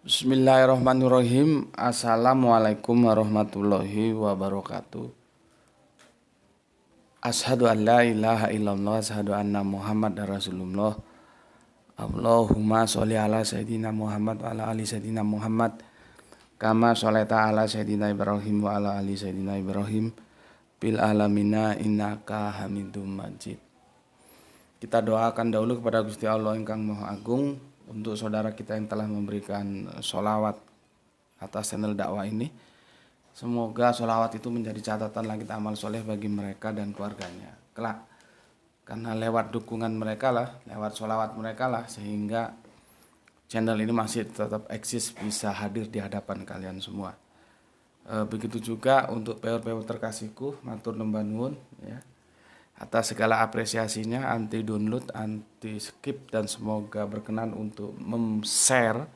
Bismillahirrahmanirrahim. Assalamualaikum warahmatullahi wabarakatuh. Asyhadu an la ilaha illallah, asyhadu anna Muhammadar Rasulullah. Allahumma sholli ala sayyidina Muhammad wa ala ali sayyidina Muhammad. Kama sholaita ala sayyidina Ibrahim wa ala ali sayyidina Ibrahim bil alamina innaka Hamidum Majid. Kita doakan dahulu kepada Gusti Allah Ingkang Maha Agung untuk saudara kita yang telah memberikan sholawat atas channel dakwah ini. Semoga sholawat itu menjadi catatan langit amal soleh bagi mereka dan keluarganya kelak, karena lewat dukungan mereka lah, lewat sholawat mereka lah, sehingga channel ini masih tetap eksis, bisa hadir di hadapan kalian semua. Begitu juga untuk peor-peor terkasihku, matur nuwun nuwun ya, atas segala apresiasinya, anti download, anti skip, dan semoga berkenan untuk share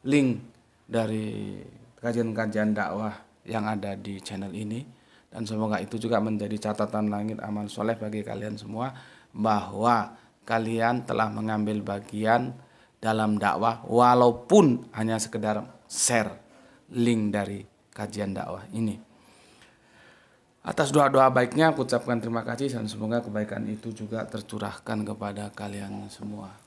link dari kajian-kajian dakwah yang ada di channel ini, dan semoga itu juga menjadi catatan langit amal soleh bagi kalian semua, bahwa kalian telah mengambil bagian dalam dakwah walaupun hanya sekedar share link dari kajian dakwah ini. Atas doa-doa baiknya aku ucapkan terima kasih, dan semoga kebaikan itu juga tercurahkan kepada kalian semua.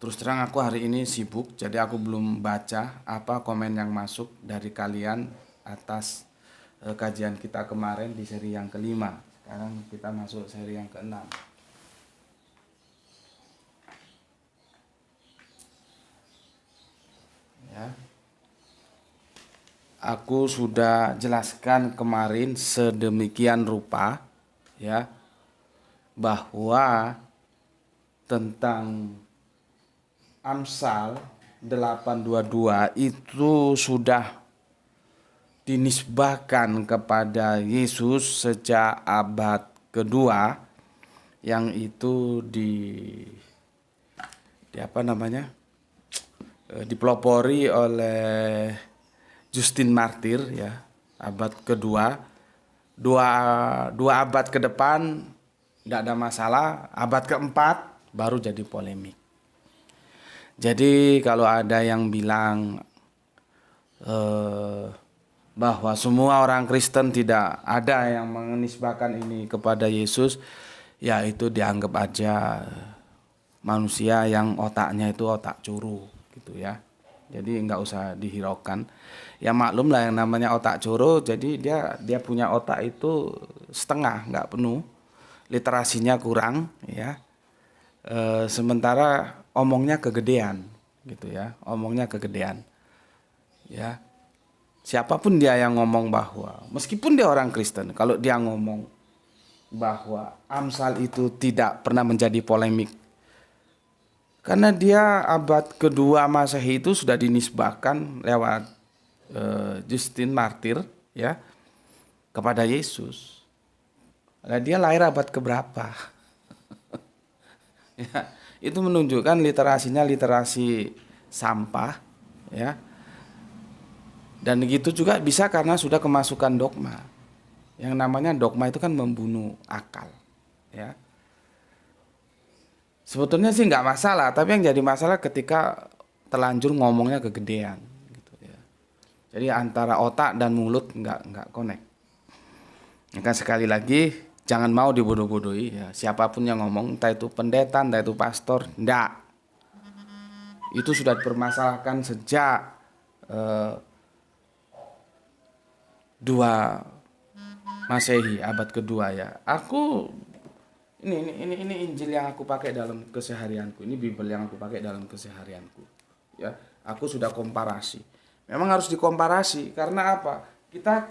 Terus terang aku hari ini sibuk, jadi aku belum baca apa komen yang masuk dari kalian atas kajian kita kemarin di seri yang kelima. Sekarang kita masuk seri yang keenam. Ya. Aku sudah jelaskan kemarin sedemikian rupa ya, bahwa tentang Amsal 8:22 itu sudah dinisbahkan kepada Yesus sejak abad kedua, yang itu dipelopori oleh Justin Martyr ya, abad kedua. Dua abad ke depan tidak ada masalah, abad keempat baru jadi polemik. Jadi kalau ada yang bilang bahwa semua orang Kristen tidak ada yang menisbahkan ini kepada Yesus, ya itu dianggap aja manusia yang otaknya itu otak curu gitu ya. Jadi nggak usah dihiraukan. Ya maklum lah, yang namanya otak curu, jadi dia punya otak itu setengah, nggak penuh, literasinya kurang ya. Sementara omongnya kegedean gitu ya, omongnya kegedean ya. Siapapun dia yang ngomong bahwa, meskipun dia orang Kristen, kalau dia ngomong bahwa Amsal itu tidak pernah menjadi polemik, karena dia abad kedua Masehi itu sudah dinisbahkan lewat Justin Martyr ya kepada Yesus. Nah, dia lahir abad keberapa? Ya, itu menunjukkan literasinya literasi sampah ya. Dan gitu juga bisa karena sudah kemasukan dogma. Yang namanya dogma itu kan membunuh akal ya. Sebetulnya sih nggak masalah, tapi yang jadi masalah ketika terlanjur ngomongnya kegedean gitu ya. Jadi antara otak dan mulut nggak connect. Maka sekali lagi, jangan mau dibodoh-bodohi ya. Siapapun yang ngomong, entah itu pendeta, entah itu pastor, enggak. Itu sudah dipermasalahkan sejak 2 Masehi, abad kedua ya. Ini Injil yang aku pakai dalam keseharianku. Ini Bible yang aku pakai dalam keseharianku. Ya, aku sudah komparasi. Memang harus dikomparasi karena apa? Kita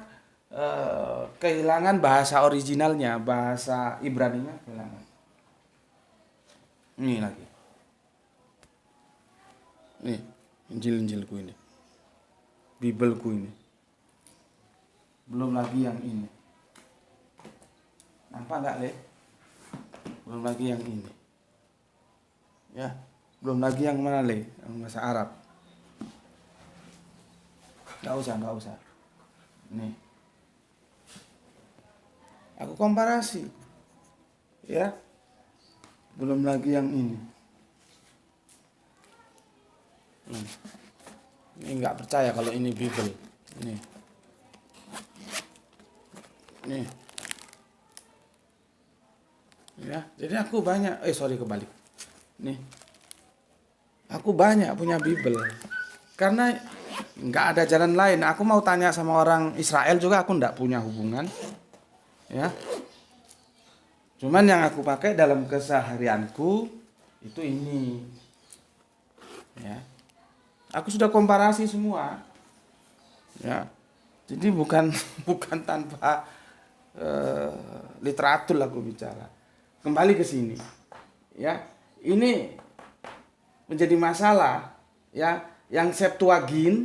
kehilangan bahasa originalnya, bahasa Ibraninya kehilangan. Ini lagi. Nih, Injilku ini. Bibelku ini. Belum lagi yang ini. Nampak enggak, Le? Belum lagi yang ini. Ya, belum lagi yang mana, Le? Yang bahasa Arab. Enggak usah. Nih. Aku komparasi. Ya. Belum lagi yang ini. Ini nggak percaya kalau ini Bible. Nih. Nih. Ya, jadi aku banyak. Kebalik. Nih. Aku banyak punya Bible. Karena nggak ada jalan lain. Aku mau tanya sama orang Israel juga, aku nggak punya hubungan. Ya. Cuman yang aku pakai dalam keseharianku itu ini. Ya. Aku sudah komparasi semua. Ya. Jadi bukan tanpa literatur aku bicara. Kembali ke sini. Ya. Ini menjadi masalah, ya, yang Septuagint,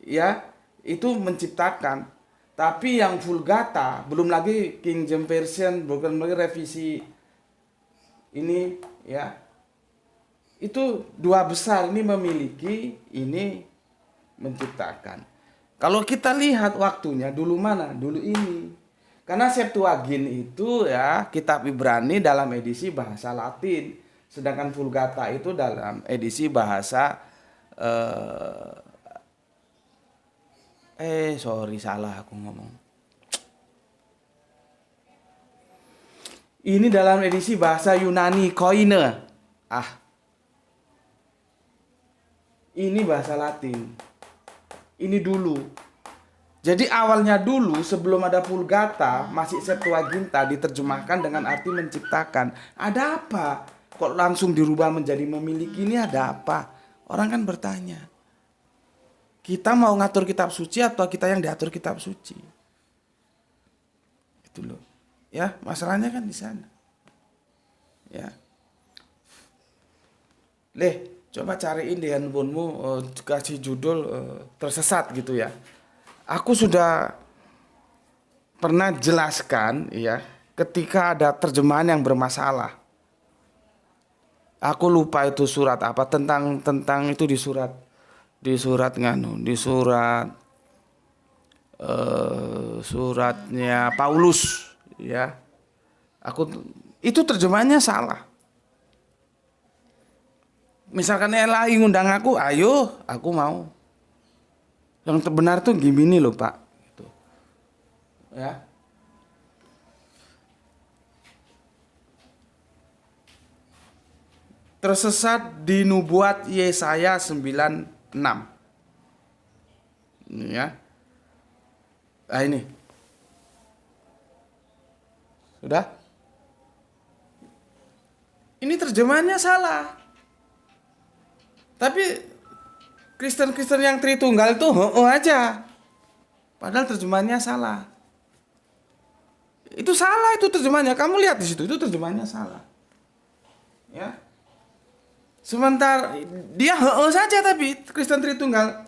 ya, itu menciptakan, tapi yang Vulgata, belum lagi King James Version, belum lagi revisi ini, ya, itu dua besar ini memiliki, ini menciptakan. Kalau kita lihat waktunya dulu mana? Dulu ini. Karena Septuagint itu, ya, kitab Ibrani dalam edisi bahasa Latin. Sedangkan Vulgata itu dalam edisi bahasa salah aku ngomong. Ini dalam edisi bahasa Yunani Koine. Ini bahasa Latin. Ini dulu. Jadi awalnya dulu sebelum ada Vulgata, masih Septuaginta diterjemahkan dengan arti menciptakan. Ada apa? Kok langsung dirubah menjadi memiliki, ini ada apa? Orang kan bertanya. Kita mau ngatur kitab suci atau kita yang diatur kitab suci? Itu loh. Ya, masalahnya kan di sana. Ya. Coba cariin di handphonemu, kasih judul tersesat gitu ya. Aku sudah pernah jelaskan ya, ketika ada terjemahan yang bermasalah. Aku lupa itu surat apa, tentang itu di suratnya Paulus ya. Itu terjemahannya salah. Misalkan LAI ngundang aku, ayo, aku mau. Yang benar tuh gini loh, Pak. Gitu. Ya. Tersesat di nubuat Yesaya 96. Ini ya. Ini. Sudah? Ini terjemahannya salah. Tapi Kristen-Kristen yang Tritunggal itu aja. Padahal terjemahannya salah. Itu salah itu terjemahannya. Kamu lihat di situ, itu terjemahannya salah. Ya. Sementara dia saja tapi Kristen Tritunggal.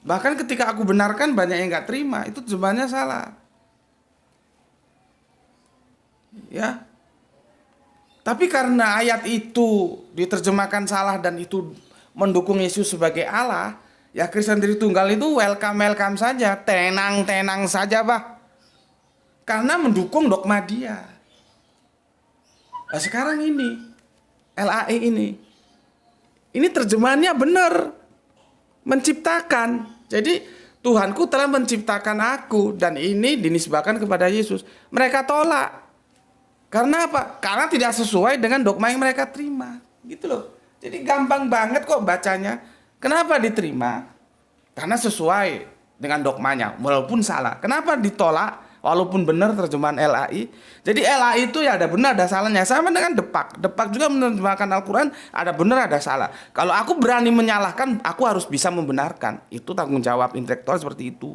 Bahkan ketika aku benarkan banyak yang nggak terima, itu terjemahannya salah. Ya. Tapi karena ayat itu diterjemahkan salah dan itu mendukung Yesus sebagai Allah, ya Kristen Tritunggal itu welcome saja, tenang saja, bah. Karena mendukung dogma dia. Nah, sekarang ini LAI ini terjemahannya benar, menciptakan. Jadi Tuhanku telah menciptakan aku dan ini dinisbahkan kepada Yesus. Mereka tolak. Karena apa? Karena tidak sesuai dengan dogma yang mereka terima. Gitu loh. Jadi gampang banget kok bacanya. Kenapa diterima? Karena sesuai dengan dogmanya, walaupun salah. Kenapa ditolak? Walaupun benar terjemahan LAI. Jadi LAI itu ya ada benar ada salahnya. Sama dengan Depak. Depak juga menerjemahkan Al-Quran ada benar ada salah. Kalau aku berani menyalahkan, aku harus bisa membenarkan. Itu tanggung jawab intelektual seperti itu.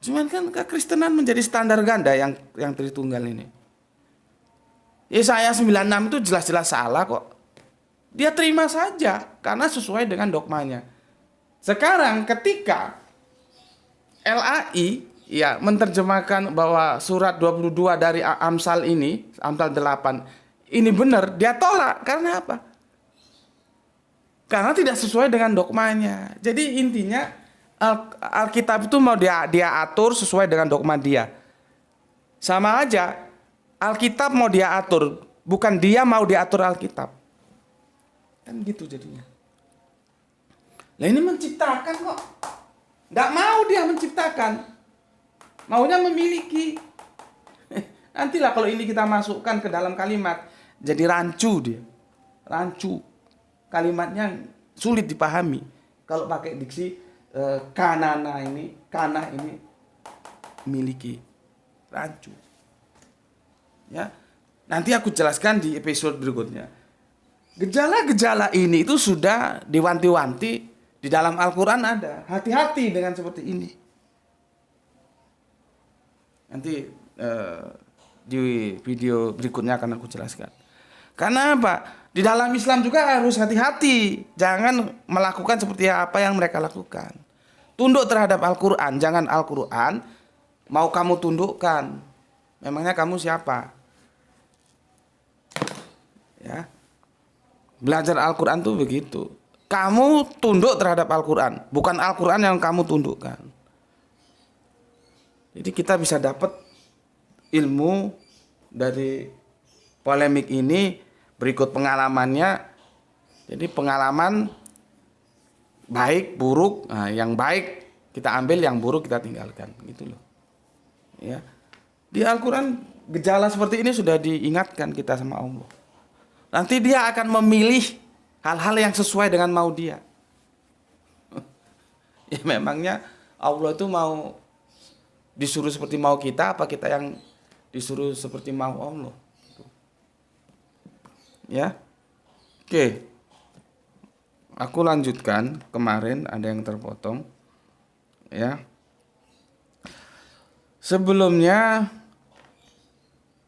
Cuman kan kekristenan menjadi standar ganda yang Tritunggal ini. Yesaya 96 itu jelas-jelas salah kok. Dia terima saja karena sesuai dengan dogmanya. Sekarang ketika LAI ya menerjemahkan bahwa surat 22 dari Amsal ini, Amsal 8 ini benar, dia tolak. Karena apa? Karena tidak sesuai dengan dogmanya. Jadi intinya Alkitab itu mau dia atur sesuai dengan dogma dia. Sama aja, Alkitab mau dia atur, bukan dia mau diatur Alkitab. Kan gitu jadinya. Lah ini menciptakan kok. Nggak mau dia menciptakan. Maunya memiliki. Nantilah kalau ini kita masukkan ke dalam kalimat, jadi rancu dia. Rancu. Kalimatnya sulit dipahami. Kalau pakai diksi kanana ini, kana ini miliki. Rancu. Ya. Nanti aku jelaskan di episode berikutnya. Gejala-gejala ini itu sudah diwanti-wanti di dalam Al-Quran ada. Hati-hati dengan seperti ini. Nanti di video berikutnya akan aku jelaskan. Karena apa? Di dalam Islam juga harus hati-hati. Jangan melakukan seperti apa yang mereka lakukan. Tunduk terhadap Al-Quran. Jangan Al-Quran mau kamu tundukkan. Memangnya kamu siapa? Ya. Belajar Al-Quran tuh begitu. Kamu tunduk terhadap Al-Quran, bukan Al-Quran yang kamu tundukkan. Jadi kita bisa dapat ilmu dari polemik ini berikut pengalamannya. Jadi pengalaman baik, buruk, nah, yang baik kita ambil, yang buruk kita tinggalkan, gitu loh. Ya. Di Al-Quran gejala seperti ini sudah diingatkan kita sama Allah. Nanti dia akan memilih hal-hal yang sesuai dengan mau dia. Ya memangnya Allah itu mau disuruh seperti mau kita, apa kita yang disuruh seperti mau Allah? Ya. Oke. Aku lanjutkan, kemarin ada yang terpotong. Ya. Sebelumnya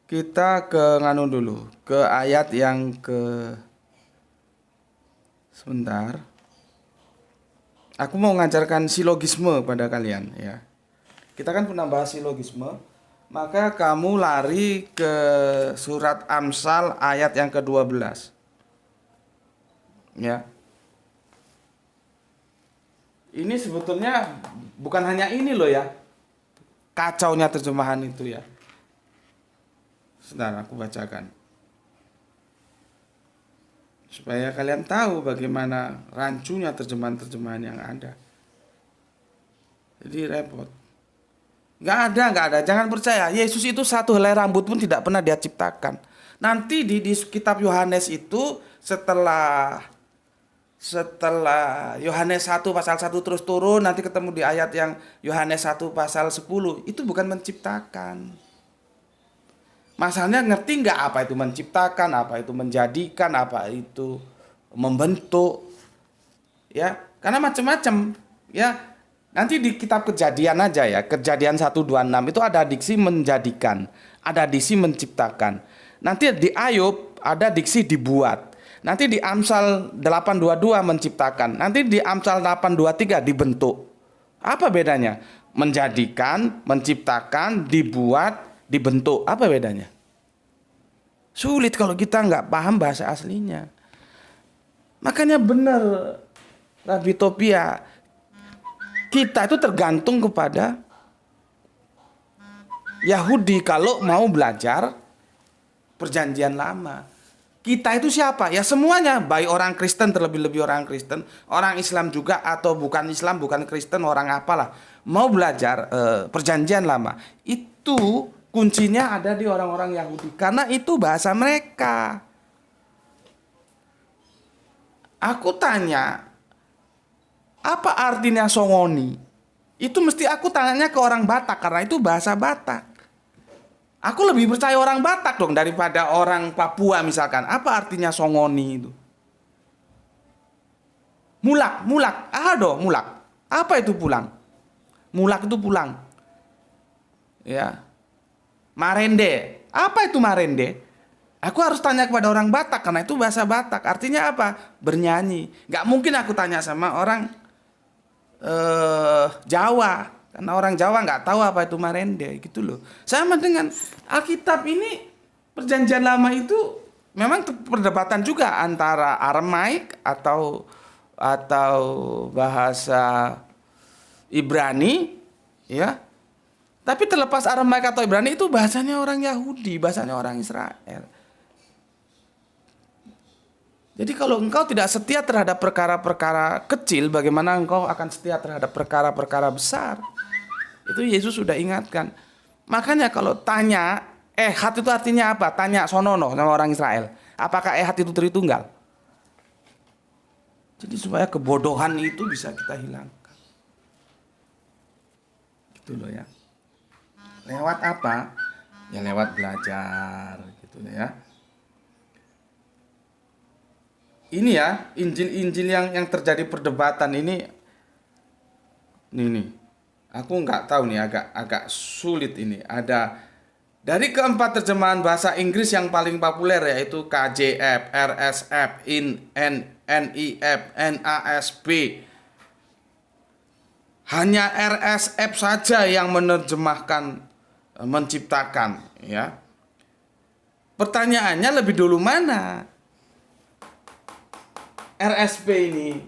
kita ke nganu dulu, ke ayat yang sebentar. Aku mau ngajarkan silogisme pada kalian ya. Kita kan pernah bahas silogisme, maka kamu lari ke surat Amsal ayat yang ke-12. Ya. Ini sebetulnya bukan hanya ini loh ya. Kacaunya terjemahan itu ya. Sebentar, aku bacakan. Supaya kalian tahu bagaimana rancunya terjemahan-terjemahan yang ada. Jadi repot. Nggak ada. Jangan percaya. Yesus itu satu helai rambut pun tidak pernah dia ciptakan. Nanti di kitab Yohanes itu setelah Yohanes 1 pasal 1 terus turun, nanti ketemu di ayat yang Yohanes 1 pasal 10. Itu bukan menciptakan. Masalahnya ngerti nggak apa itu menciptakan, apa itu menjadikan, apa itu membentuk, ya karena macam-macam, ya nanti di kitab Kejadian aja ya, Kejadian 1:26 itu ada diksi menjadikan, ada diksi menciptakan. Nanti di Ayub ada diksi dibuat, nanti di Amsal 8:22 menciptakan, nanti di Amsal 8:23 dibentuk. Apa bedanya? Menjadikan, menciptakan, dibuat, dibentuk, apa bedanya? Sulit kalau kita nggak paham bahasa aslinya. Makanya benar Rabbi Topia, kita itu tergantung kepada Yahudi kalau mau belajar perjanjian lama. Kita itu siapa? Ya semuanya, baik orang Kristen, terlebih-lebih orang Kristen, orang Islam juga, atau bukan Islam, bukan Kristen, orang apalah, mau belajar perjanjian lama. Itu kuncinya ada di orang-orang Yahudi, karena itu bahasa mereka. Aku tanya, apa artinya songoni? Itu mesti aku tanya ke orang Batak, karena itu bahasa Batak. Aku lebih percaya orang Batak dong daripada orang Papua misalkan. Apa artinya songoni itu? Mulak. Mulak. Apa itu pulang? Mulak itu pulang. Ya. Marende, apa itu marende? Aku harus tanya kepada orang Batak karena itu bahasa Batak. Artinya apa? Bernyanyi. Gak mungkin aku tanya sama orang Jawa, karena orang Jawa nggak tahu apa itu marende, gitu loh. Sama dengan Alkitab ini, perjanjian lama itu memang perdebatan juga antara Aramaik atau bahasa Ibrani, ya. Tapi terlepas Aramaik atau Ibrani itu bahasanya orang Yahudi, bahasanya orang Israel. Jadi kalau engkau tidak setia terhadap perkara-perkara kecil, bagaimana engkau akan setia terhadap perkara-perkara besar? Itu Yesus sudah ingatkan. Makanya kalau tanya, ehad itu artinya apa? Tanya sonono sama orang Israel. Apakah ehad itu Tritunggal? Jadi supaya kebodohan itu bisa kita hilangkan. Gitu loh ya. Lewat apa? Ya lewat belajar gitu ya. Ini ya, Injil-Injil yang terjadi perdebatan ini nih. Aku nggak tahu nih, agak sulit ini. Ada dari keempat terjemahan bahasa Inggris yang paling populer yaitu KJF, RSF, NIF, NASB. Hanya RSF saja yang menerjemahkan, menciptakan ya. Pertanyaannya lebih dulu mana? RSP ini.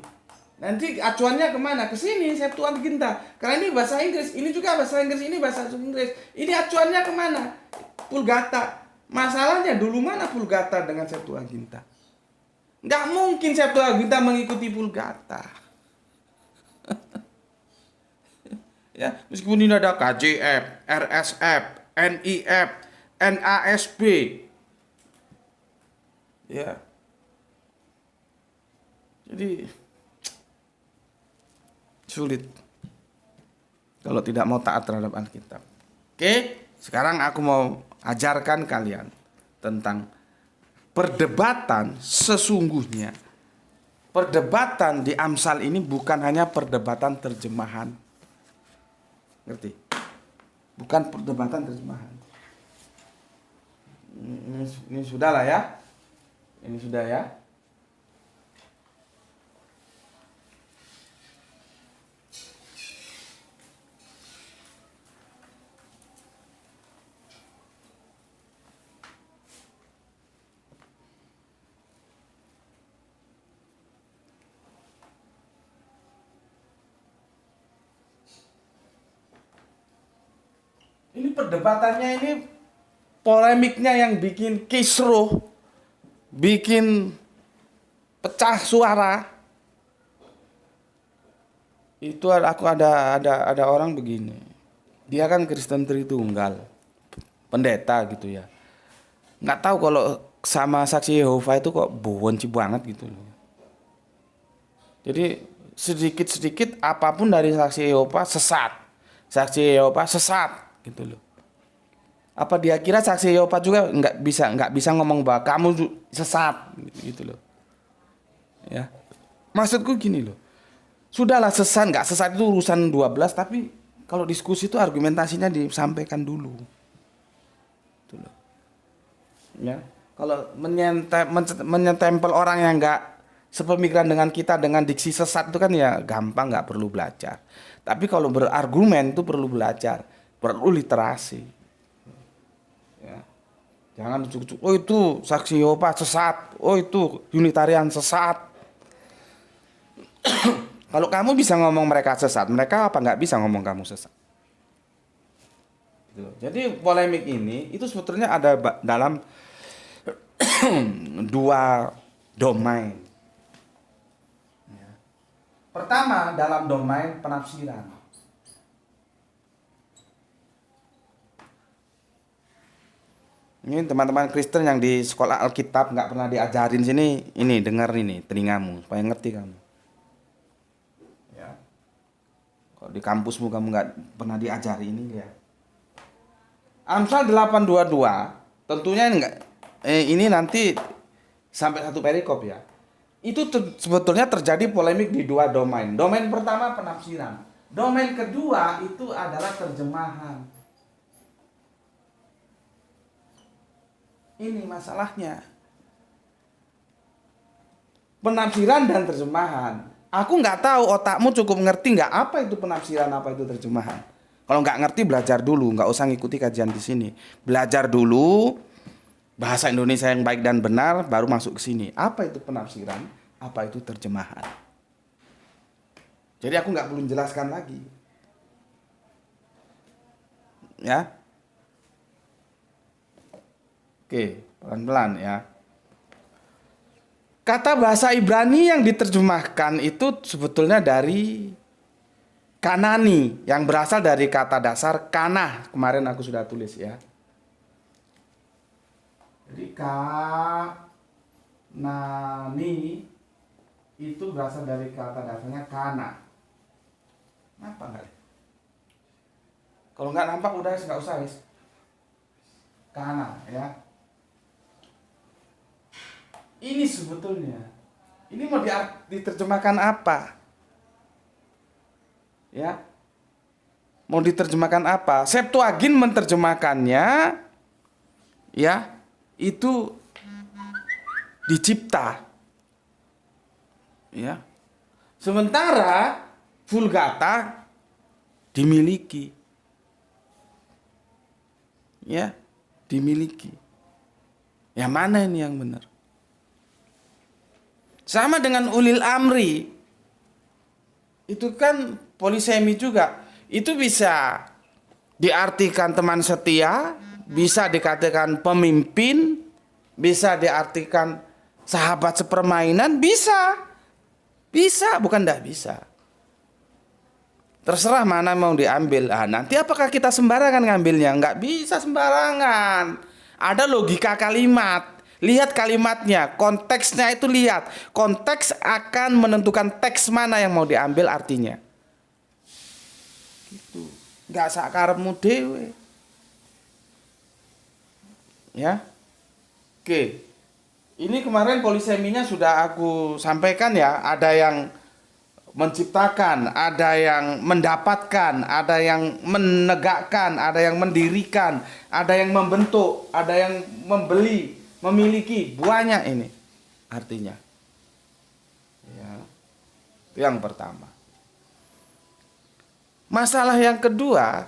Nanti acuannya kemana? Ke sini, Septuaginta. Karena ini bahasa Inggris, ini juga bahasa Inggris, ini bahasa Inggris. Ini acuannya kemana? Vulgata. Masalahnya dulu mana Vulgata dengan Septuaginta? Nggak mungkin Septuaginta mengikuti Vulgata. Ya, meskipun ini ada KJF, RSF, NIF, NASB. Ya. Jadi sulit kalau tidak mau taat terhadap Alkitab. Oke, sekarang aku mau ajarkan kalian tentang perdebatan sesungguhnya. Perdebatan di Amsal ini bukan hanya perdebatan terjemahan. Ngerti? Bukan perdebatan terjemahan. Ini sudah lah ya. Ini sudah ya. Ini perdebatannya ini polemiknya yang bikin kisruh, bikin pecah suara. Itu aku ada orang begini. Dia kan Kristen Tritunggal, pendeta gitu ya. Nggak tahu kalau sama saksi Yehova itu kok benci banget gitu loh. Jadi sedikit-sedikit apapun dari saksi Yehova sesat. Saksi Yehova sesat gitu loh. Apa dia kira saksi Yehova juga nggak bisa ngomong bahwa kamu sesat gitu loh. Ya. Maksudku gini loh. Sudahlah sesat nggak sesat itu urusan 12, tapi kalau diskusi itu argumentasinya disampaikan dulu. Gitu loh. Ya. Kalau menyentempel orang yang nggak sepemikiran dengan kita dengan diksi sesat itu kan ya gampang, nggak perlu belajar. Tapi kalau berargumen itu perlu belajar, perlu literasi. Ya. Jangan cucuk, oh itu saksi Yehova sesat, oh itu Unitarian sesat. Kalau kamu bisa ngomong mereka sesat, mereka apa nggak bisa ngomong kamu sesat? Jadi polemik ini itu sebetulnya ada dalam dua domain. Ya. Pertama dalam domain penafsiran. Ini teman-teman Kristen yang di sekolah Alkitab nggak pernah diajarin sini, ini dengar ini telingamu supaya ngerti kamu. Ya. Kalau di kampusmu kamu nggak pernah diajari ini ya. Amsal 8:22 tentunya ini nanti sampai satu perikop ya. Itu sebetulnya terjadi polemik di dua domain. Domain pertama penafsiran. Domain kedua itu adalah terjemahan. Ini masalahnya. Penafsiran dan terjemahan. Aku nggak tahu otakmu cukup ngerti nggak apa itu penafsiran, apa itu terjemahan. Kalau nggak ngerti belajar dulu, nggak usah ngikuti kajian di sini. Belajar dulu bahasa Indonesia yang baik dan benar, baru masuk ke sini. Apa itu penafsiran, apa itu terjemahan. Jadi aku nggak perlu jelaskan lagi. Ya. Oke, pelan-pelan ya. Kata bahasa Ibrani yang diterjemahkan itu sebetulnya dari Kanani, yang berasal dari kata dasar kana. Kemarin aku sudah tulis ya. Jadi Kanani itu berasal dari kata dasarnya kana. Nampak nggak? Kalau nggak nampak udah nggak usah wis. Kana ya. Ini sebetulnya, ini mau diterjemahkan apa? Ya, mau diterjemahkan apa? Septuagint menerjemahkannya, ya, itu dicipta, ya. Sementara Vulgata dimiliki, ya, dimiliki. Yang mana ini yang benar? Sama dengan ulil amri, itu kan polisemi juga. Itu bisa diartikan teman setia, bisa dikatakan pemimpin, bisa diartikan sahabat sepermainan, bisa. Bisa, bukan tidak bisa. Terserah mana mau diambil. Nanti apakah kita sembarangan ngambilnya? Nggak bisa sembarangan. Ada logika kalimat. Lihat kalimatnya, konteksnya itu lihat. Konteks akan menentukan teks mana yang mau diambil artinya. Gitu. Nggak sakarepmu dhewe. Ya. Oke. Ini kemarin poliseminya sudah aku sampaikan ya. Ada yang menciptakan, ada yang mendapatkan, ada yang menegakkan, ada yang mendirikan, ada yang membentuk, ada yang membeli, memiliki. Banyak ini artinya. Ya. Itu yang pertama. Masalah yang kedua,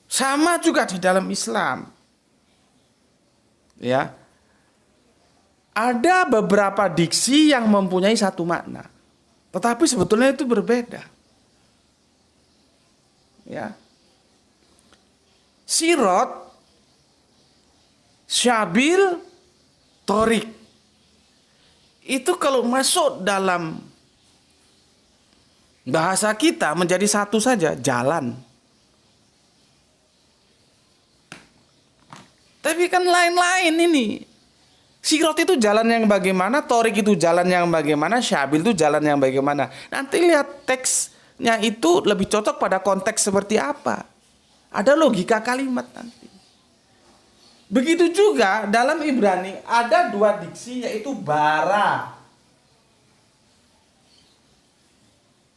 sama juga di dalam Islam. Ya. Ada beberapa diksi yang mempunyai satu makna, tetapi sebetulnya itu berbeda. Ya. Sirot, syabil, torik. Itu kalau masuk dalam bahasa kita menjadi satu saja, jalan. Tapi kan lain-lain ini. Sirot itu jalan yang bagaimana, torik itu jalan yang bagaimana, syabil itu jalan yang bagaimana. Nanti lihat teksnya itu lebih cocok pada konteks seperti apa. Ada logika kalimat nanti. Begitu juga dalam Ibrani ada dua diksi, yaitu bara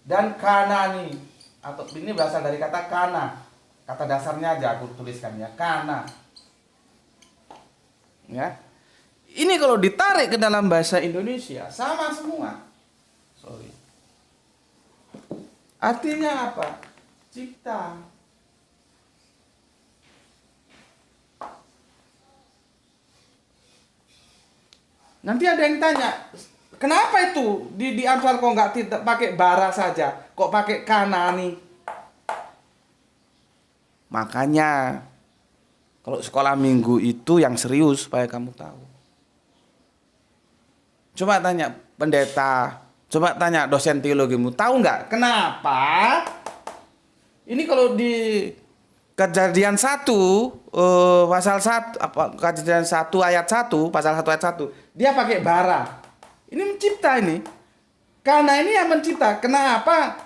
dan kanani. Atau ini berasal dari kata kana. Kata dasarnya aja aku tuliskan ya, kana. Ya. Ini kalau ditarik ke dalam bahasa Indonesia sama semua. Sorry. Artinya apa? Cipta. Nanti ada yang tanya, kenapa itu di Amsal kok nggak tidak pakai bara saja, kok pakai kanani? Makanya kalau sekolah minggu itu yang serius supaya kamu tahu. Coba tanya pendeta, coba tanya dosen teologimu, tahu nggak kenapa? Ini kalau di Kejadian 1 pasal 1 apa Kejadian 1 ayat 1, pasal 1 ayat 1, dia pakai bara. Ini mencipta ini. Karena ini yang mencipta. Kenapa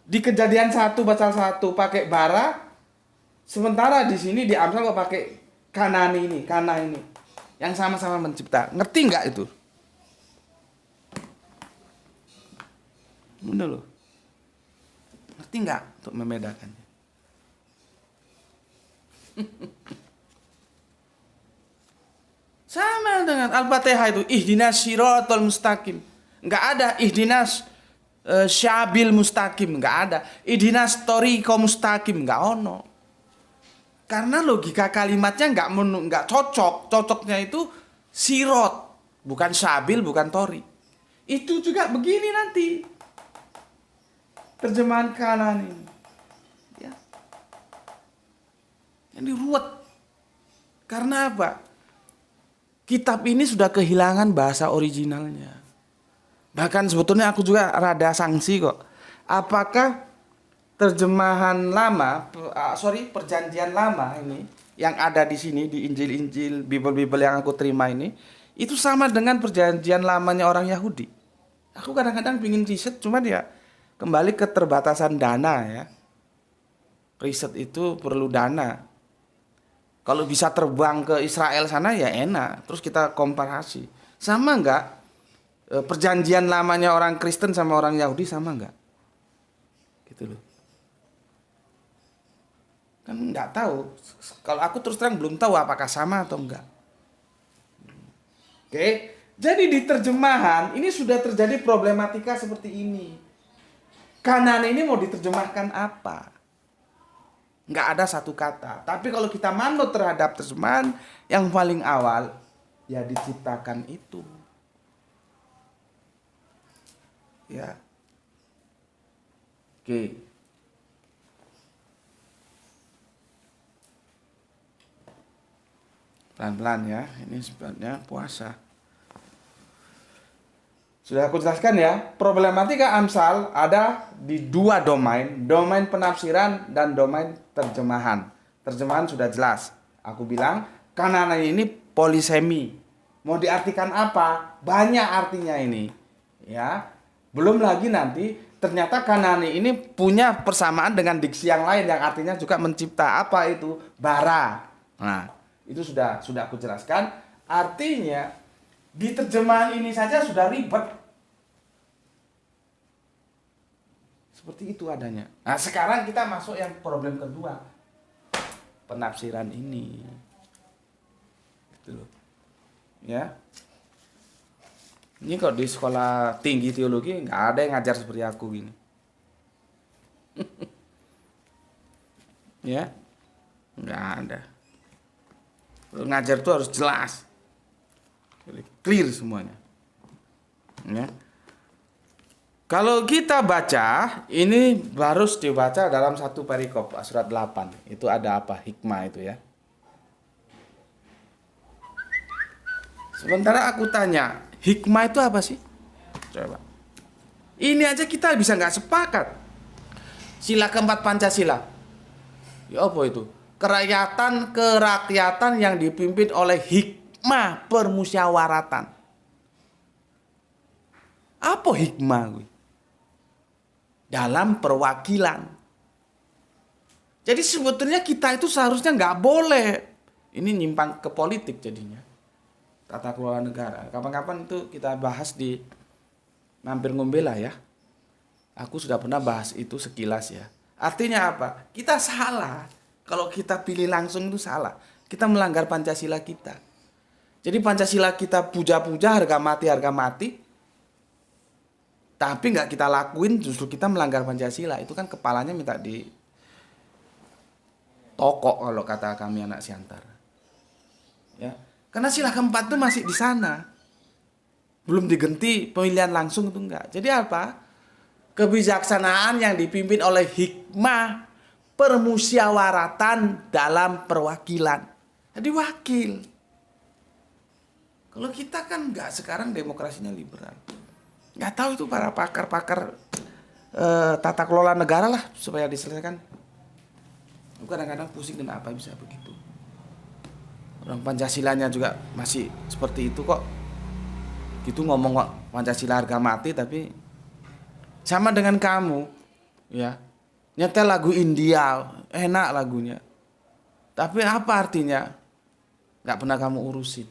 di Kejadian 1 pasal 1 pakai bara, sementara di sini di Amsal kok pakai kanani ini, kana ini. Yang sama-sama mencipta. Ngerti nggak itu? Bener loh. Ngerti nggak untuk membedakannya? Sama dengan Al-Fatihah itu, ihdinas siratal mustaqim. Nggak ada ihdinas syabil mustaqim, nggak ada. Ihdinas tariqo mustaqim, nggak ono. Karena logika kalimatnya nggak cocok. Cocoknya itu sirot, bukan syabil, bukan tori. Itu juga begini nanti. Terjemahan kanan ini. Ya. Ini ruwet. Karena apa? kitab ini sudah kehilangan bahasa originalnya. Bahkan sebetulnya aku juga rada sanksi kok. Apakah terjemahan lama, perjanjian lama ini yang ada di sini di Injil-Injil, Bible-Bible yang aku terima ini, itu sama dengan perjanjian lamanya orang Yahudi? Aku kadang-kadang pingin riset, cuman ya kembali ke keterbatasan dana ya. Riset itu perlu dana. Kalau bisa terbang ke Israel sana ya enak. Terus kita komparasi. Sama enggak? Perjanjian lamanya orang Kristen sama orang Yahudi sama enggak? Gitu loh. Kan enggak tahu. Kalau aku terus terang belum tahu apakah sama atau enggak. Oke. Jadi di terjemahan ini sudah terjadi problematika seperti ini. Kanan ini mau diterjemahkan apa? Nggak ada satu kata. Tapi kalau kita manut terhadap terjemahan yang paling awal, ya diciptakan itu. Ya. Oke. Pelan-pelan ya. Ini sebenarnya puasa. Sudah aku jelaskan ya, problematika Amsal ada di dua domain penafsiran dan domain terjemahan. Terjemahan sudah jelas. Aku bilang, Kanaan ini polisemi. Mau diartikan apa? Banyak artinya ini. Ya. Belum lagi nanti ternyata Kanaan ini punya persamaan dengan diksi yang lain yang artinya juga mencipta. Apa itu? Bara. Nah, itu sudah aku jelaskan. Artinya di terjemahan ini saja sudah ribet. Seperti itu adanya. Nah sekarang kita masuk yang problem kedua. Penafsiran ini. Gitu loh. Ya. Ini kok di sekolah tinggi teologi nggak ada yang ngajar seperti aku gini. Ya. Nggak ada. Ngajar tuh harus jelas. Clear semuanya. Ya. Kalau kita baca, ini harus dibaca dalam satu perikop, surat 8. Itu ada apa? Hikmah itu ya. Sementara aku tanya, hikmah itu apa sih? Coba. Ini aja kita bisa nggak sepakat. Sila keempat Pancasila. Ya apa itu? Kerakyatan yang dipimpin oleh hikmah permusyawaratan. Apa hikmah gue? Dalam perwakilan. Jadi sebetulnya kita itu seharusnya nggak boleh. Ini nyimpang ke politik jadinya. Tata kelola negara. Kapan-kapan itu kita bahas di Mampir Ngombela ya. Aku sudah pernah bahas itu sekilas ya. Artinya apa? Kita salah. Kalau kita pilih langsung itu salah. Kita melanggar Pancasila kita. Jadi Pancasila kita puja-puja harga mati. Tapi nggak kita lakuin, justru kita melanggar Pancasila. Itu kan kepalanya minta di tokok kalau kata kami anak Siantar. Ya, karena sila keempat itu masih di sana, belum diganti pemilihan langsung itu enggak. Jadi apa? Kebijaksanaan yang dipimpin oleh hikmah permusyawaratan dalam perwakilan. Jadi wakil. Kalau kita kan nggak, sekarang demokrasinya liberal. Nggak tahu itu para pakar-pakar tata kelola negara lah supaya diselesaikan. Kadang-kadang pusing kenapa bisa begitu. Orang Pancasilanya juga masih seperti itu kok. Gitu ngomong kok Pancasila harga mati, tapi sama dengan kamu ya. Nyetel lagu India, enak lagunya. Tapi apa artinya? Nggak pernah kamu urusin.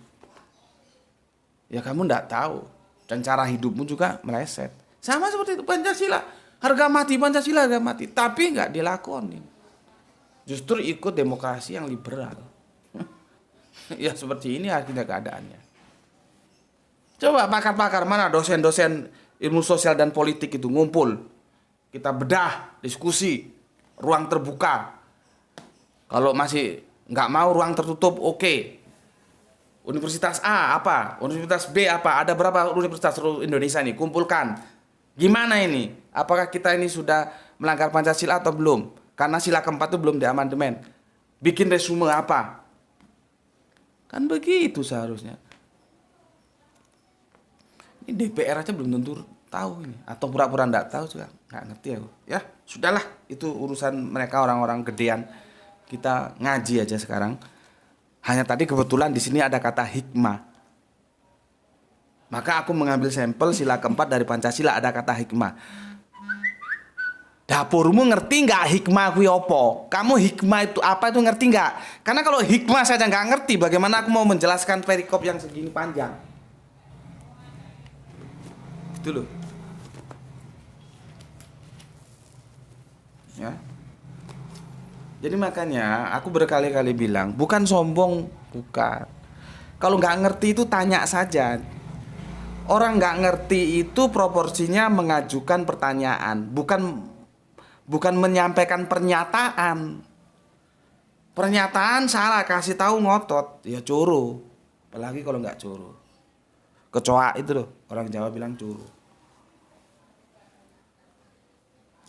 Ya kamu nggak tahu. Dan cara hidupmu juga meleset. Sama seperti itu Pancasila. Harga mati Pancasila, harga mati. Tapi nggak dilakonin. Justru ikut demokrasi yang liberal. Ya seperti ini akhirnya keadaannya. Coba pakar-pakar mana dosen-dosen ilmu sosial dan politik itu ngumpul. Kita bedah, diskusi, ruang terbuka. Kalau masih nggak mau ruang tertutup, oke. Universitas A apa? Universitas B apa? Ada berapa universitas seluruh Indonesia nih? Kumpulkan. Gimana ini? Apakah kita ini sudah melanggar Pancasila atau belum? Karena sila keempat itu belum diamandemen. Bikin resume apa? Kan begitu seharusnya. Ini DPR aja belum tentu tahu ini, atau pura-pura enggak tahu juga, nggak ngerti aku. Ya, sudahlah, itu urusan mereka orang-orang gedean. Kita ngaji aja sekarang. Hanya tadi kebetulan di sini ada kata hikmah. Maka aku mengambil sampel sila keempat dari Pancasila, ada kata hikmah. Dapurmu ngerti nggak hikmah kuwi opo? Kamu hikmah itu apa itu ngerti nggak? Karena kalau hikmah saja nggak ngerti, bagaimana aku mau menjelaskan perikop yang segini panjang? Itu loh. Ya. Jadi makanya aku berkali-kali bilang, bukan sombong, bukan. Kalau nggak ngerti itu tanya saja. Orang nggak ngerti itu proporsinya mengajukan pertanyaan, bukan menyampaikan pernyataan. Pernyataan salah, kasih tahu ngotot, ya curu. Apalagi kalau nggak curu. Kecoa itu loh, orang Jawa bilang curu.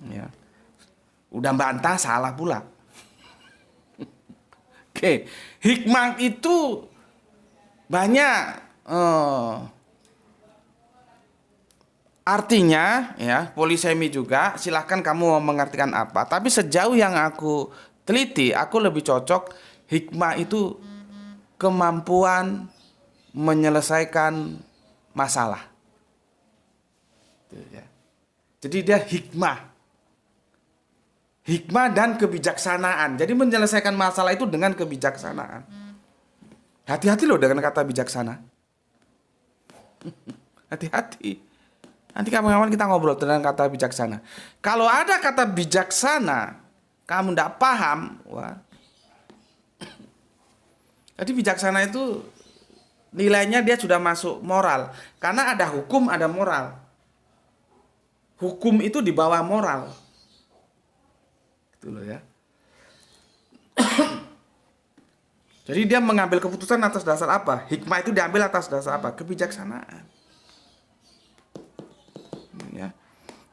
Ya. Udah bantah salah pula. Oke, hikmah itu banyak artinya ya, polisemi juga. Silahkan kamu mau mengartikan apa. Tapi sejauh yang aku teliti, aku lebih cocok hikmah itu kemampuan menyelesaikan masalah. Jadi dia hikmah. Hikmah dan kebijaksanaan. Jadi menyelesaikan masalah itu dengan kebijaksanaan. Hati-hati loh dengan kata bijaksana. Hati-hati. Nanti kapan-kapan kita ngobrol tentang kata bijaksana. Kalau ada kata bijaksana, kamu tidak paham, wah. Jadi bijaksana itu nilainya dia sudah masuk moral. Karena ada hukum, ada moral. Hukum itu di bawah moral. Gitu loh ya. Jadi dia mengambil keputusan atas dasar apa? Hikmah itu diambil atas dasar apa? Kebijaksanaan. Ya.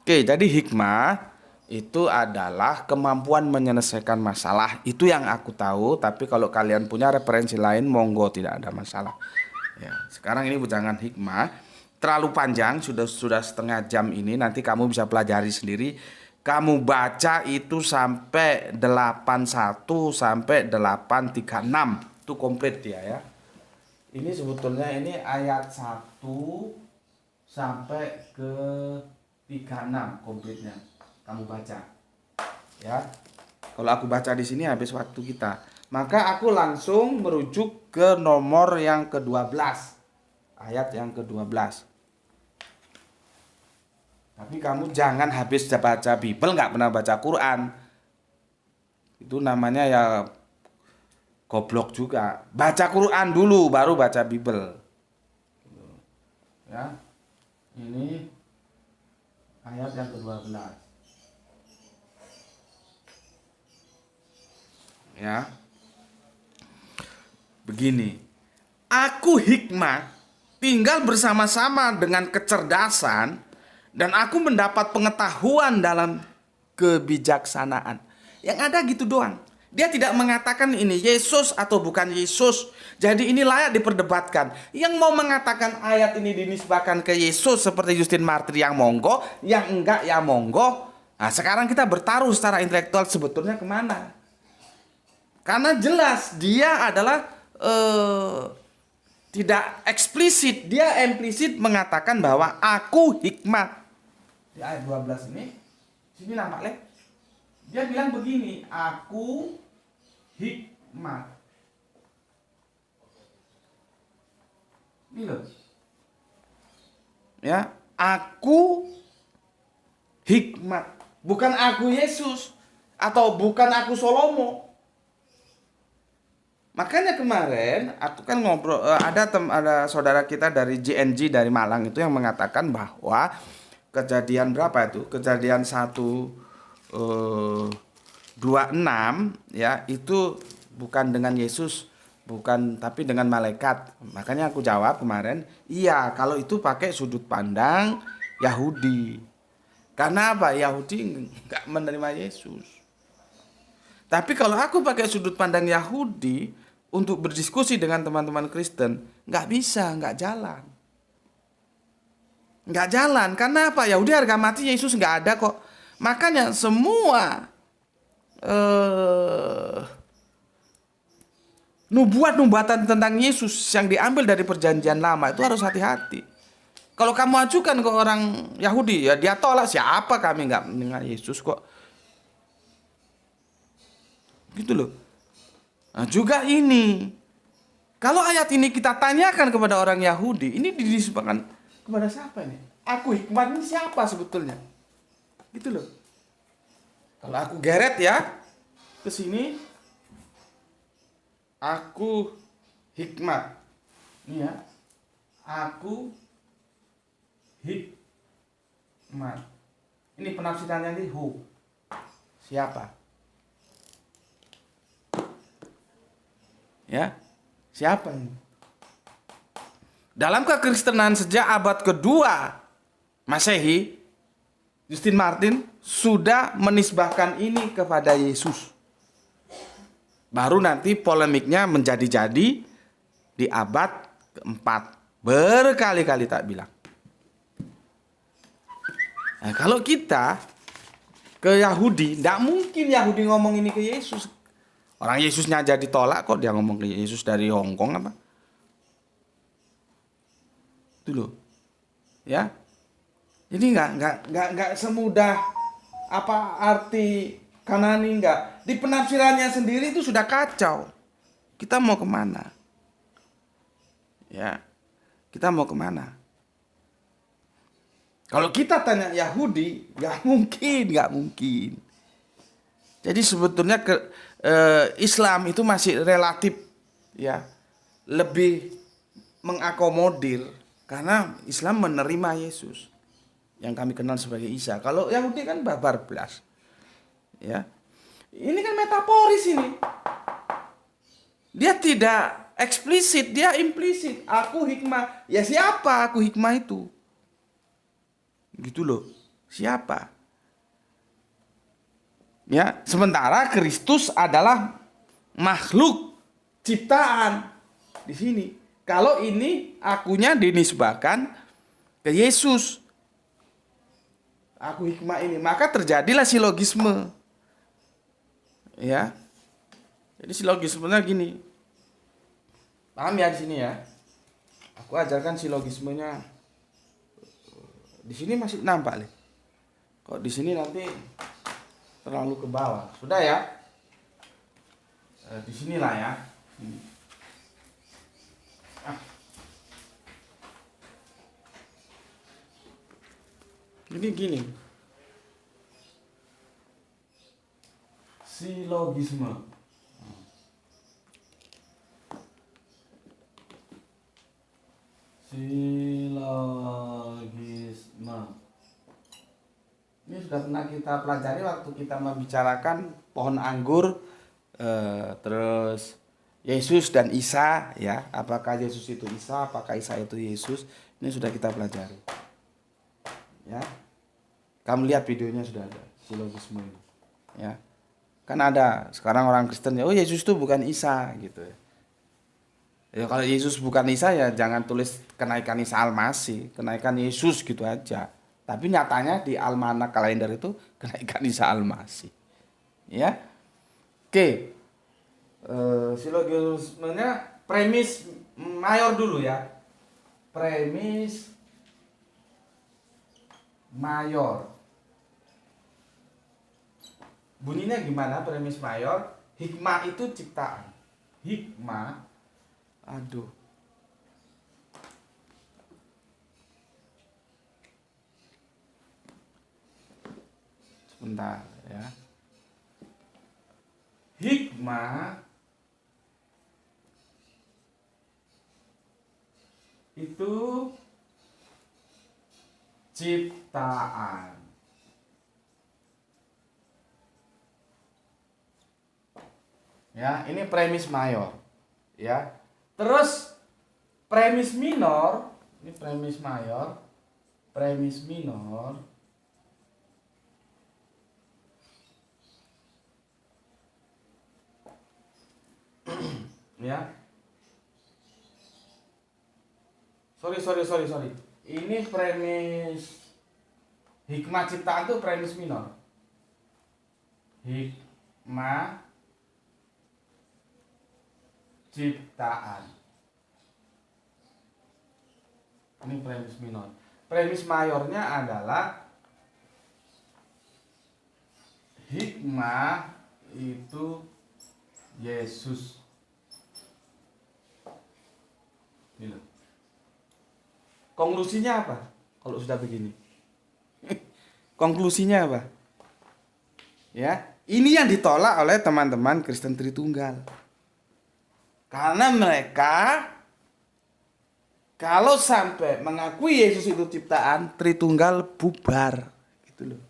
Oke, jadi hikmah itu adalah kemampuan menyelesaikan masalah. Itu yang aku tahu, tapi kalau kalian punya referensi lain, monggo, tidak ada masalah. Ya, sekarang ini bujangan hikmah terlalu panjang, sudah setengah jam ini, nanti kamu bisa pelajari sendiri. Kamu baca itu sampai 81 sampai 836. Itu komplit dia ya. Ini sebetulnya ini ayat 1 sampai ke 36 komplitnya. Kamu baca. Ya. Kalau aku baca di sini habis waktu kita. Maka aku langsung merujuk ke nomor yang ke-12. Ayat yang ke-12. Tapi kamu jangan habis baca Bible nggak pernah baca Quran. Itu namanya ya goblok juga. Baca Quran dulu baru baca Bible. Ya. Ini ayat yang ke-12. Ya. Begini. Aku hikmah tinggal bersama-sama dengan kecerdasan, dan aku mendapat pengetahuan dalam kebijaksanaan. Yang ada gitu doang. Dia tidak mengatakan ini Yesus atau bukan Yesus. Jadi ini layak diperdebatkan. Yang mau mengatakan ayat ini dinisbahkan ke Yesus seperti Justin Martyr, yang monggo. Yang enggak ya monggo. Nah sekarang kita bertaruh secara intelektual sebetulnya kemana. Karena jelas dia adalah tidak eksplisit. Dia implisit mengatakan bahwa aku hikmah. Di ayat 12 ini, sini nampak leh. Dia bilang begini, aku hikmah. Ini loh. Ya, aku hikmat. Bukan aku Yesus atau bukan aku Salomo. Makanya kemarin aku kan ngobrol, ada saudara kita dari JNG dari Malang itu yang mengatakan bahwa kejadian berapa itu? Kejadian 1:26 ya, itu bukan dengan Yesus, bukan, tapi dengan malaikat. Makanya aku jawab kemarin, iya kalau itu pakai sudut pandang Yahudi. Karena apa? Yahudi nggak menerima Yesus. Tapi kalau aku pakai sudut pandang Yahudi untuk berdiskusi dengan teman-teman Kristen, nggak bisa, nggak jalan. Nggak jalan. Karena apa? Yahudi harga mati Yesus nggak ada kok. Makanya semua nubuatan tentang Yesus yang diambil dari perjanjian lama itu harus hati-hati. Kalau kamu ajukan ke orang Yahudi, ya dia tolak. Siapa kami nggak mendengar Yesus kok. Gitu loh. Nah, juga ini. Kalau ayat ini kita tanyakan kepada orang Yahudi, ini dinisbahkan kepada siapa ini? Aku hikmat ini siapa sebetulnya? Gitu loh. Kalau aku geret ya ke sini, aku hikmat. Ini ya. Aku hikmat. Ini penafsirannya ini who. Siapa? Ya. Siapa ini? Dalam kekristenan sejak abad kedua Masehi, Justin Martin sudah menisbahkan ini kepada Yesus. Baru nanti polemiknya menjadi-jadi di abad keempat. Berkali-kali tak bilang. Nah, kalau kita ke Yahudi, tidak mungkin Yahudi ngomong ini ke Yesus. Orang Yesusnya aja ditolak kok dia ngomong ke Yesus dari Hong Kong apa? Itu loh. Ya. Jadi nggak semudah apa arti Kanani enggak. Di penafsirannya sendiri itu sudah kacau. Kita mau kemana? Ya. Kita mau kemana? Kalau kita tanya Yahudi, nggak mungkin. Jadi sebetulnya Islam itu masih relatif ya lebih mengakomodir karena Islam menerima Yesus yang kami kenal sebagai Isa. Kalau Yahudi kan barbar belas. Ya. Ini kan metaforis ini. Dia tidak eksplisit, dia implisit. Aku hikmah. Ya siapa aku hikmah itu? Gitu loh. Siapa? Ya, sementara Kristus adalah makhluk ciptaan di sini. Kalau ini akunya dinisbahkan ke Yesus. Aku hikmah ini, maka terjadilah silogisme. Ya. Jadi silogismenya gini. Paham ya di sini ya? Aku ajarkan silogismenya. Di sini masih nampak nih. Kok di sini nanti terlalu ke bawah. Sudah ya? Di sinilah ya. Gini. Silogisme. Ini sudah pernah kita pelajari waktu kita membicarakan pohon anggur, terus Yesus dan Isa, ya. Apakah Yesus itu Isa, apakah Isa itu Yesus? Ini sudah kita pelajari. Ya. Kamu lihat videonya sudah ada silogisme ini. Ya. Kan ada sekarang orang Kristen ya, oh Yesus itu bukan Isa gitu ya. Ya kalau Yesus bukan Isa ya jangan tulis kenaikan Isa Al-Masih, kenaikan Yesus gitu aja. Tapi nyatanya di almanak kalender itu kenaikan Isa Al-Masih. Ya. Oke. Silogismenya premis mayor dulu ya. Premis mayor. Bunyinya gimana premis mayor? Hikmah itu ciptaan. Hikmah. Aduh. Sebentar ya. Hikmah itu ciptaan. Ya, ini premis mayor. Ya. Terus premis minor, ini premis mayor, premis minor. Ya. Sorry. Ini premis hikmah ciptaan itu premis minor. Hikmah ciptaan. Ini premis minor. Premis mayornya adalah hikmah itu Yesus. Ini loh. Konklusinya apa? Kalau sudah begini. Konklusinya apa? Ya, ini yang ditolak oleh teman-teman Kristen Tritunggal. Karena mereka kalau sampai mengakui Yesus itu ciptaan, Tritunggal bubar, gitu loh.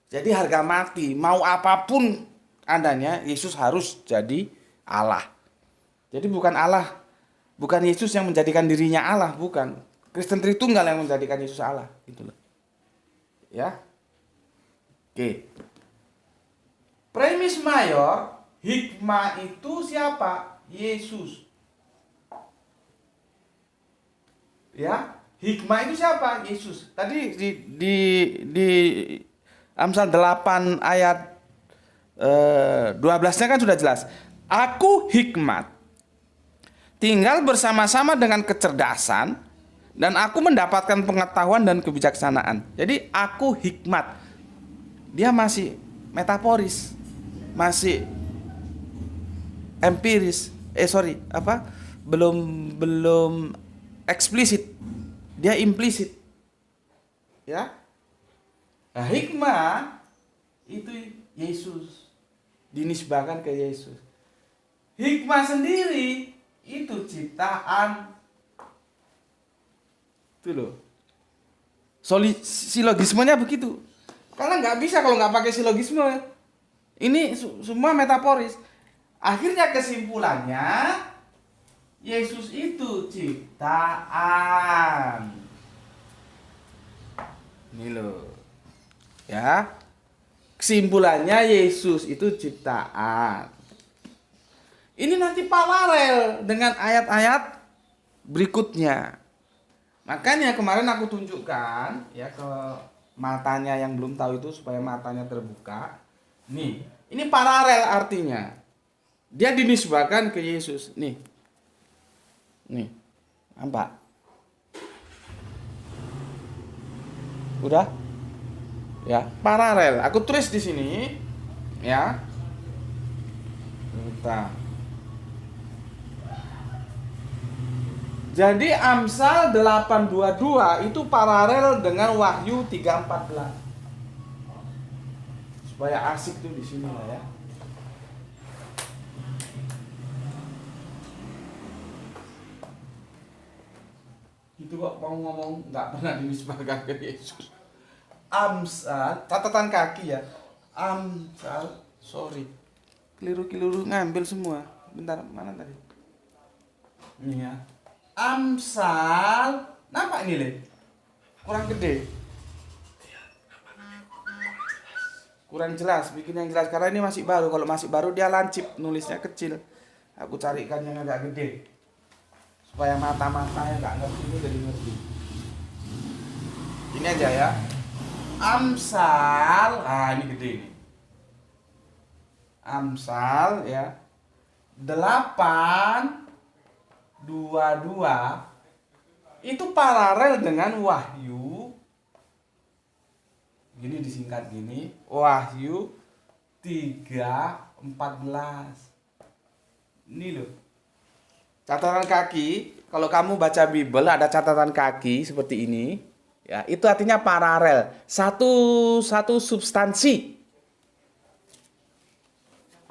Jadi harga mati, mau apapun adanya, Yesus harus jadi Allah. Jadi bukan Allah, bukan Yesus yang menjadikan dirinya Allah, bukan. Kristen Tritunggal yang menjadikan Yesus Allah, gitu loh. Ya. Oke. Premis mayor, hikmah itu siapa? Yesus. Ya, hikmah itu siapa? Yesus. Tadi di Amsal 8 ayat 12-nya kan sudah jelas. Aku hikmat, tinggal bersama-sama dengan kecerdasan, dan aku mendapatkan pengetahuan dan kebijaksanaan. Jadi aku hikmat. Dia masih metaforis, masih empiris. Belum eksplisit. Dia implisit. Ya. Nah, hikmah itu Yesus. Dinisbahkan ke Yesus. Hikmah sendiri itu ciptaan. Itu loh. Silogismenya begitu. Karena nggak bisa kalau nggak pakai silogisme. Ini semua metaforis. Akhirnya kesimpulannya, Yesus itu ciptaan. Ini loh. Ya. Kesimpulannya Yesus itu ciptaan. Ini nanti paralel dengan ayat-ayat berikutnya. Makanya kemarin aku tunjukkan ya ke matanya yang belum tahu itu supaya matanya terbuka. Nih, ini paralel artinya. Dia dinisbahkan ke Yesus. Nih. Nampak? Udah? Ya, paralel. Aku tulis di sini ya. Bentar. Jadi Amsal 8:22 itu paralel dengan Wahyu 3:14. Supaya asik tuh di sini lah ya. Itu kok mau ngomong nggak pernah dinisbahkan ke Yesus. Amsal, catatan kaki ya. Amsal, sorry. Keliru ngambil semua. Bentar, mana tadi? Ini ya. Amsal, nampak ini Le? Kurang gede. Kurang jelas, bikin yang jelas karena ini masih baru. Kalau masih baru dia lancip, nulisnya kecil. Aku carikan yang agak gede. Supaya mata-matanya nggak ngerti ini jadi ngerti. Ini aja ya. Amsal, ini gede ini. Amsal ya. 8:22 itu paralel dengan Wahyu. Gini disingkat gini, Wahyu 3:14. Ini loh. Catatan kaki, kalau kamu baca Bible ada catatan kaki seperti ini, ya, itu artinya paralel, satu substansi.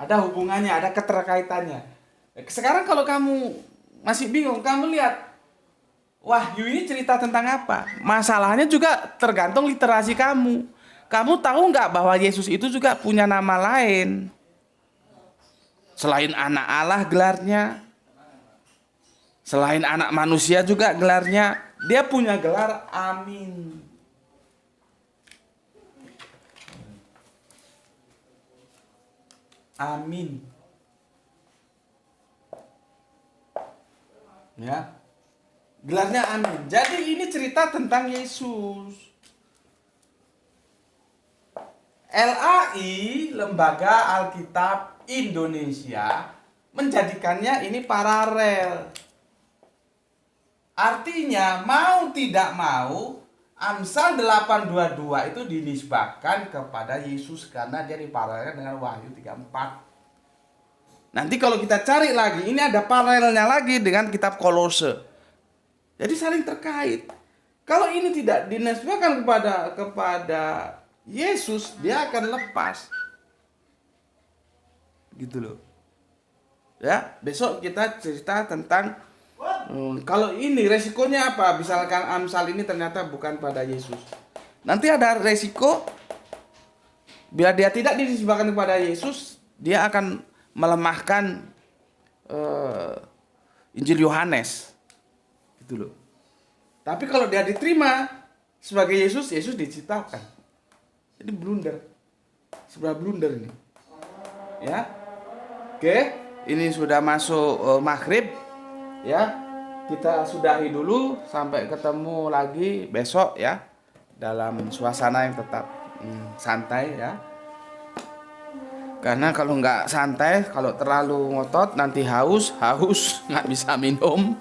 Ada hubungannya, ada keterkaitannya. Sekarang kalau kamu masih bingung, kamu lihat Wahyu ini cerita tentang apa? Masalahnya juga tergantung literasi kamu. Kamu tahu nggak bahwa Yesus itu juga punya nama lain? Selain anak Allah gelarnya, selain anak manusia juga gelarnya, dia punya gelar Amin. Amin. Ya. Gelarnya Amin. Jadi ini cerita tentang Yesus. LAI, Lembaga Alkitab Indonesia, menjadikannya ini paralel. Artinya mau tidak mau Amsal 8:22 itu dinisbahkan kepada Yesus karena dia diparalelkan dengan Wahyu 3:4. Nanti kalau kita cari lagi, ini ada paralelnya lagi dengan kitab Kolose. Jadi saling terkait. Kalau ini tidak dinisbahkan kepada Yesus, dia akan lepas. Gitu loh. Ya, besok kita cerita tentang kalau ini resikonya apa? Misalkan Amsal ini ternyata bukan pada Yesus. Nanti ada resiko bila dia tidak dinisbahkan kepada Yesus, dia akan melemahkan Injil Yohanes. Gitu loh. Tapi kalau dia diterima sebagai Yesus, Yesus diciptakan. Jadi blunder. Seberapa blunder ini. Ya. Oke, ini sudah masuk maghrib. Ya, kita sudahi dulu, sampai ketemu lagi besok ya, dalam suasana yang tetap santai ya. Karena kalau nggak santai, kalau terlalu ngotot nanti haus nggak bisa minum.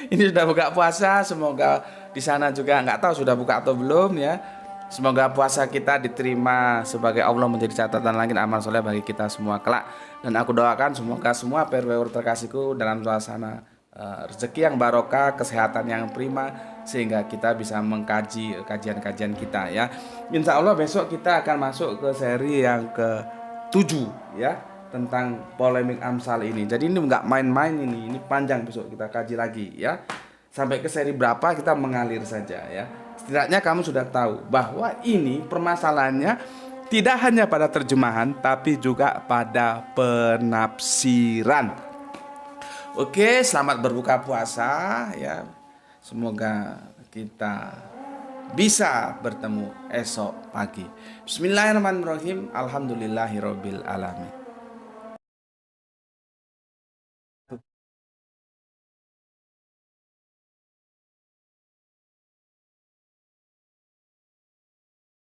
Ini sudah buka puasa, semoga di sana juga nggak tahu sudah buka atau belum ya. Semoga puasa kita diterima sebagai Allah menjadi catatan langit amal soleh bagi kita semua kelak. Dan aku doakan semoga semua perwira terkasihku dalam suasana rezeki yang barokah, kesehatan yang prima, sehingga kita bisa mengkaji kajian-kajian kita ya. Insya Allah besok kita akan masuk ke seri yang ke-7 ya, tentang polemik Amsal ini. Jadi ini nggak main-main, ini panjang, besok kita kaji lagi ya. Sampai ke seri berapa kita mengalir saja ya. Setidaknya kamu sudah tahu bahwa ini permasalahannya tidak hanya pada terjemahan, tapi juga pada penafsiran. Oke, selamat berbuka puasa ya. Semoga kita bisa bertemu esok pagi. Bismillahirrahmanirrahim. Alhamdulillahirabbil alamin.